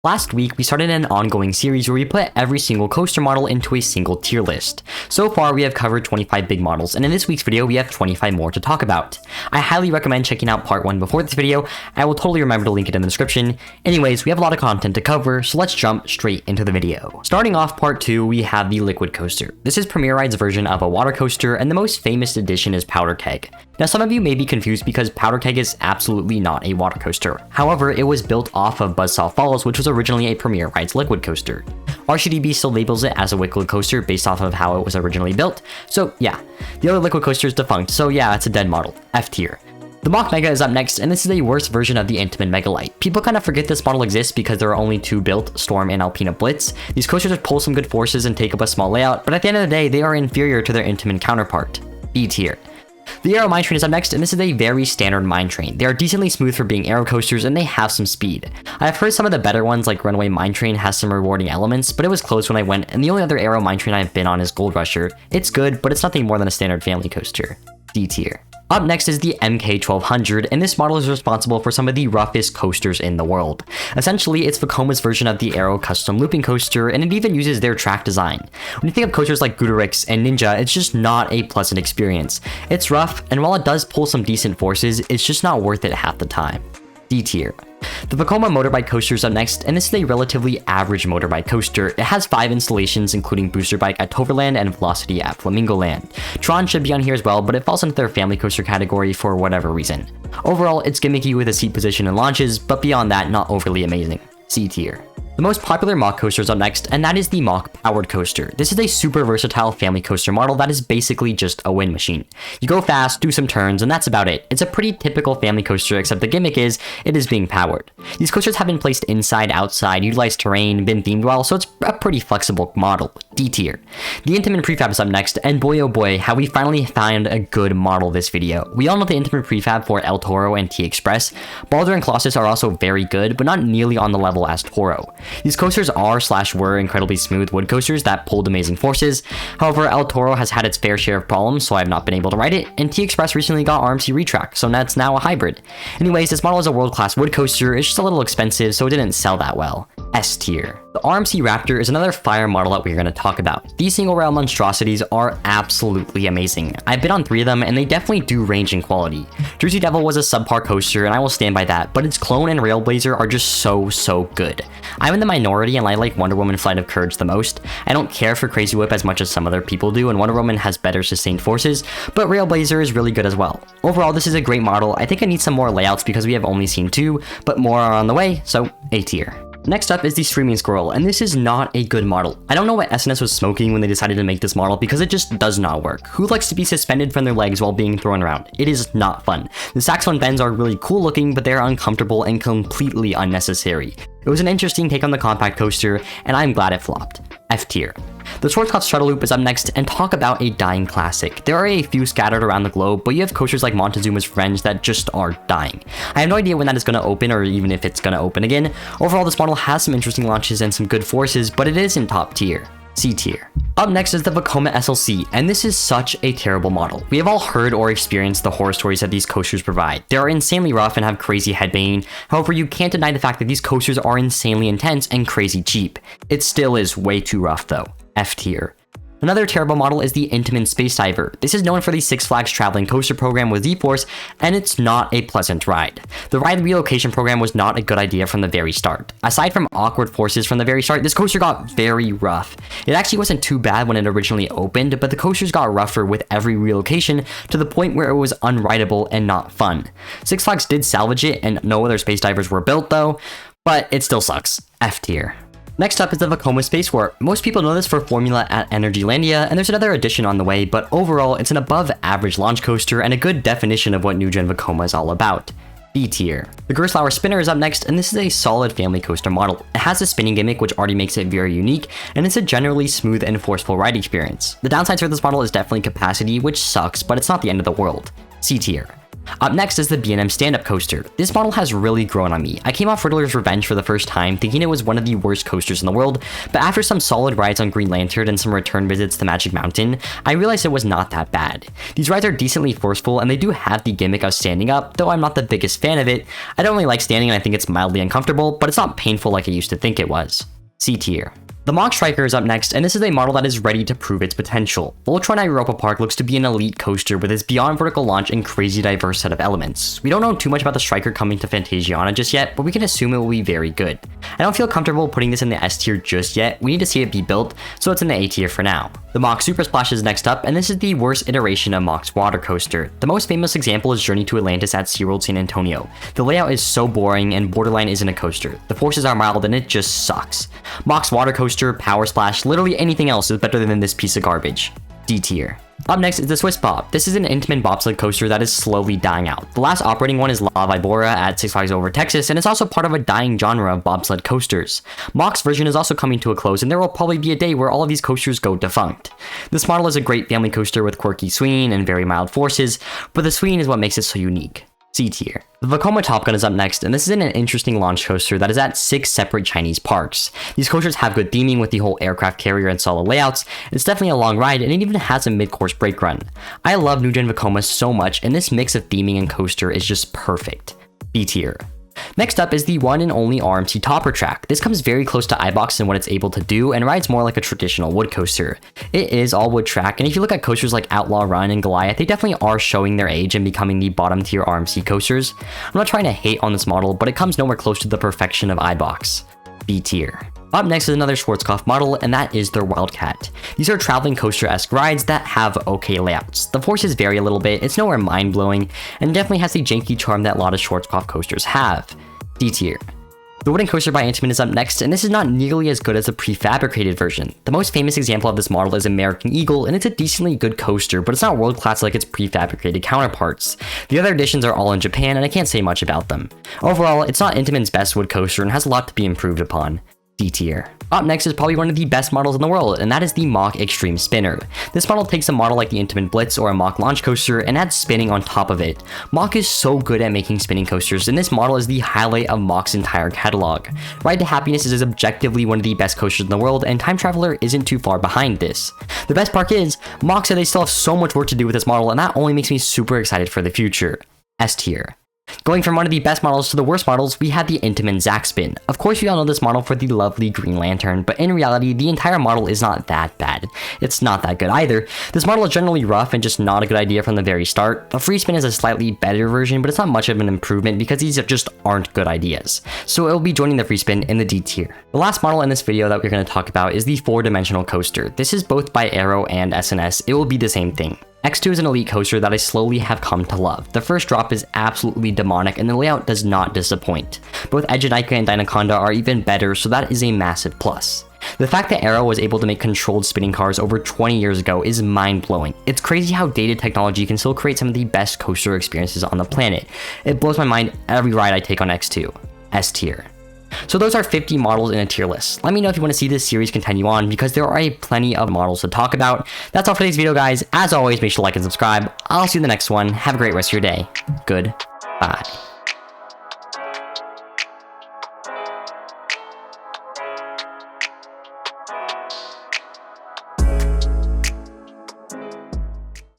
Last week, we started an ongoing series where we put every single coaster model into a single tier list. So far, we have covered 25 big models, and in this week's video, we have 25 more to talk about. I highly recommend checking out part 1 before this video. I will totally remember to link it in the description. Anyways, we have a lot of content to cover, so let's jump straight into the video. Starting off part 2, we have the Liquid Coaster. This is Premier Ride's version of a water coaster, and the most famous edition is Powder Keg. Now, some of you may be confused because Powder Keg is absolutely not a water coaster. However, it was built off of Buzzsaw Falls, which was originally a Premier Ride's liquid coaster. RCDB still labels it as a liquid coaster based off of how it was originally built, so yeah. The other liquid coaster is defunct, so yeah, it's a dead model, F tier. The MOX Mega is up next, and this is a worse version of the Intamin Megalite. People kind of forget this model exists because there are only 2 built, Storm and Alpina Blitz. These coasters pull some good forces and take up a small layout, but at the end of the day, they are inferior to their Intamin counterpart, B tier. The Aero Mine Train is up next, and this is a very standard mine train. They are decently smooth for being aero coasters, and they have some speed. I've heard some of the better ones like Runaway Mine Train has some rewarding elements, but it was close when I went, and the only other aero mine train I've been on is Gold Rusher. It's good, but it's nothing more than a standard family coaster. D tier. Up next is the MK1200, and this model is responsible for some of the roughest coasters in the world. Essentially, it's Vekoma's version of the Aero custom looping coaster, and it even uses their track design. When you think of coasters like Gudurix and Ninja, it's just not a pleasant experience. It's rough, and while it does pull some decent forces, it's just not worth it half the time. D tier. The Vekoma Motorbike Coaster is up next, and this is a relatively average motorbike coaster. It has 5 installations, including Booster Bike at Toverland and Velocity at Flamingoland. Tron should be on here as well, but it falls into their family coaster category for whatever reason. Overall, it's gimmicky with a seat position and launches, but beyond that, not overly amazing. C tier. The most popular MOX coaster is up next, and that is the MOX Powered Coaster. This is a super versatile family coaster model that is basically just a wind machine. You go fast, do some turns, and that's about it. It's a pretty typical family coaster, except the gimmick is, it is being powered. These coasters have been placed inside, outside, utilized terrain, been themed well, so it's a pretty flexible model. D tier. The Inti Prefab is up next, and boy oh boy, how we finally found a good model this video. We all know the Inti Prefab for ElToro and T-Express. Baldur and Colossus are also very good, but not nearly on the level as Toro. These coasters are/were incredibly smooth wood coasters that pulled amazing forces. However, ElToro has had its fair share of problems, so I have not been able to ride it, and T-Express recently got RMC retrack, so that's now a hybrid. Anyways, this model is a world-class wood coaster. It's just a little expensive, so it didn't sell that well. S tier. The RMC Raptor is another fire model that we're going to talk about. These single rail monstrosities are absolutely amazing. I've been on 3 of them, and they definitely do range in quality. Jersey Devil was a subpar coaster, and I will stand by that, but its clone and Railblazer are just so good. I'm in the minority, and I like Wonder Woman Flight of Courage the most. I don't care for Crazy Whip as much as some other people do, and Wonder Woman has better sustained forces, but Railblazer is really good as well. Overall, this is a great model. I think I need some more layouts because we have only seen 2, but more are on the way, so A tier. Next up is the Streaming Squirrel, and this is not a good model. I don't know what SNS was smoking when they decided to make this model because it just does not work. Who likes to be suspended from their legs while being thrown around? It is not fun. The saxophone bends are really cool looking, but they are uncomfortable and completely unnecessary. It was an interesting take on the compact coaster, and I'm glad it flopped. F tier. The SWC Shuttle Loop is up next, and talk about a dying classic. There are a few scattered around the globe, but you have coasters like Montezooma's Friends that just are dying. I have no idea when that is going to open, or even if it's going to open again. Overall, this model has some interesting launches and some good forces, but it is in top tier. C tier. Up next is the Voma SLC, and this is such a terrible model. We have all heard or experienced the horror stories that these coasters provide. They are insanely rough and have crazy headbanging. However, you can't deny the fact that these coasters are insanely intense and crazy cheap. It still is way too rough though. F tier. Another terrible model is the Intamin Space Diver. This is known for the Six Flags traveling coaster program with Z-Force, and it's not a pleasant ride. The ride relocation program was not a good idea from the very start. Aside from awkward forces from the very start, this coaster got very rough. It actually wasn't too bad when it originally opened, but the coasters got rougher with every relocation to the point where it was unrideable and not fun. Six Flags did salvage it, and no other Space Divers were built though, but it still sucks. F tier. Next up is the Vekoma Space Warp. Most people know this for Formula at Energylandia, and there's another edition on the way, but overall, it's an above-average launch coaster and a good definition of what New Gen Vekoma is all about. B tier. The Gers Spinner is up next, and this is a solid family coaster model. It has a spinning gimmick which already makes it very unique, and it's a generally smooth and forceful ride experience. The downsides for this model is definitely capacity, which sucks, but it's not the end of the world. C tier. Up next is the B&M Standup coaster. This model has really grown on me. I came off Riddler's Revenge for the first time, thinking it was one of the worst coasters in the world, but after some solid rides on Green Lantern and some return visits to Magic Mountain, I realized it was not that bad. These rides are decently forceful, and they do have the gimmick of standing up, though I'm not the biggest fan of it. I don't really like standing, and I think it's mildly uncomfortable, but it's not painful like I used to think it was. C tier. The MOX Striker is up next, and this is a model that is ready to prove its potential. Voltron at Europa Park looks to be an elite coaster with its beyond vertical launch and crazy diverse set of elements. We don't know too much about the Striker coming to Fantasiana just yet, but we can assume it will be very good. I don't feel comfortable putting this in the S tier just yet. We need to see it be built, so it's in the A tier for now. The MOX Super Splash is next up, and this is the worst iteration of MOX water coaster. The most famous example is Journey to Atlantis at SeaWorld San Antonio. The layout is so boring and borderline isn't a coaster. The forces are mild and it just sucks. MOX water coaster, Power Splash, literally anything else is better than this piece of garbage. D tier. Up next is the Swiss Bob. This is an Intamin bobsled coaster that is slowly dying out. The last operating one is La Vibora at Six Flags Over Texas, and it's also part of a dying genre of bobsled coasters. MOX version is also coming to a close, and there will probably be a day where all of these coasters go defunct. This model is a great family coaster with quirky swinging and very mild forces, but the swinging is what makes it so unique. C tier. The Vekoma Top Gun is up next, and this is an interesting launch coaster that is at 6 separate Chinese parks. These coasters have good theming with the whole aircraft carrier and solid layouts. It's definitely a long ride, and it even has a mid-course brake run. I love new gen Vekoma so much, and this mix of theming and coaster is just perfect. B tier. Next up is the one and only RMC Topper Track. This comes very close to iBox in what it's able to do and rides more like a traditional wood coaster. It is all wood track, and if you look at coasters like Outlaw Run and Goliath, they definitely are showing their age and becoming the bottom tier RMC coasters. I'm not trying to hate on this model, but it comes nowhere close to the perfection of iBox. B tier. Up next is another Schwarzkopf model, and that is their Wildcat. These are traveling coaster-esque rides that have okay layouts. The forces vary a little bit, it's nowhere mind-blowing, and definitely has the janky charm that a lot of Schwarzkopf coasters have. D tier. The wooden coaster by Intamin is up next, and this is not nearly as good as the prefabricated version. The most famous example of this model is American Eagle, and it's a decently good coaster, but it's not world-class like its prefabricated counterparts. The other editions are all in Japan, and I can't say much about them. Overall, it's not Intamin's best wood coaster and has a lot to be improved upon. D tier. Up next is probably one of the best models in the world, and that is the MOX Extreme Spinner. This model takes a model like the Intamin Blitz or a MOX launch coaster and adds spinning on top of it. MOX is so good at making spinning coasters, and this model is the highlight of MOX's entire catalog. Ride to Happiness is objectively one of the best coasters in the world, and Time Traveler isn't too far behind this. The best part is, MOX said they still have so much work to do with this model, and that only makes me super excited for the future. S tier. Going from one of the best models to the worst models, we have the Intamin Zaxspin. Of course, we all know this model for the lovely Green Lantern, but in reality, the entire model is not that bad. It's not that good either. This model is generally rough and just not a good idea from the very start. The Free Spin is a slightly better version, but it's not much of an improvement because these just aren't good ideas. So it will be joining the Free Spin in the D tier. The last model in this video that we're going to talk about is the 4-dimensional coaster. This is both by Aero and SNS. It will be the same thing. X2 is an elite coaster that I slowly have come to love. The first drop is absolutely demonic and the layout does not disappoint. Both Edgenika and Dynaconda are even better, so that is a massive plus. The fact that Aero was able to make controlled spinning cars over 20 years ago is mind-blowing. It's crazy how dated technology can still create some of the best coaster experiences on the planet. It blows my mind every ride I take on X2. S tier. So those are 50 models in a tier list. Let me know if you want to see this series continue on because there are plenty of models to talk about. That's all for today's video, guys. As always, make sure to like and subscribe. I'll see you in the next one. Have a great rest of your day. Goodbye.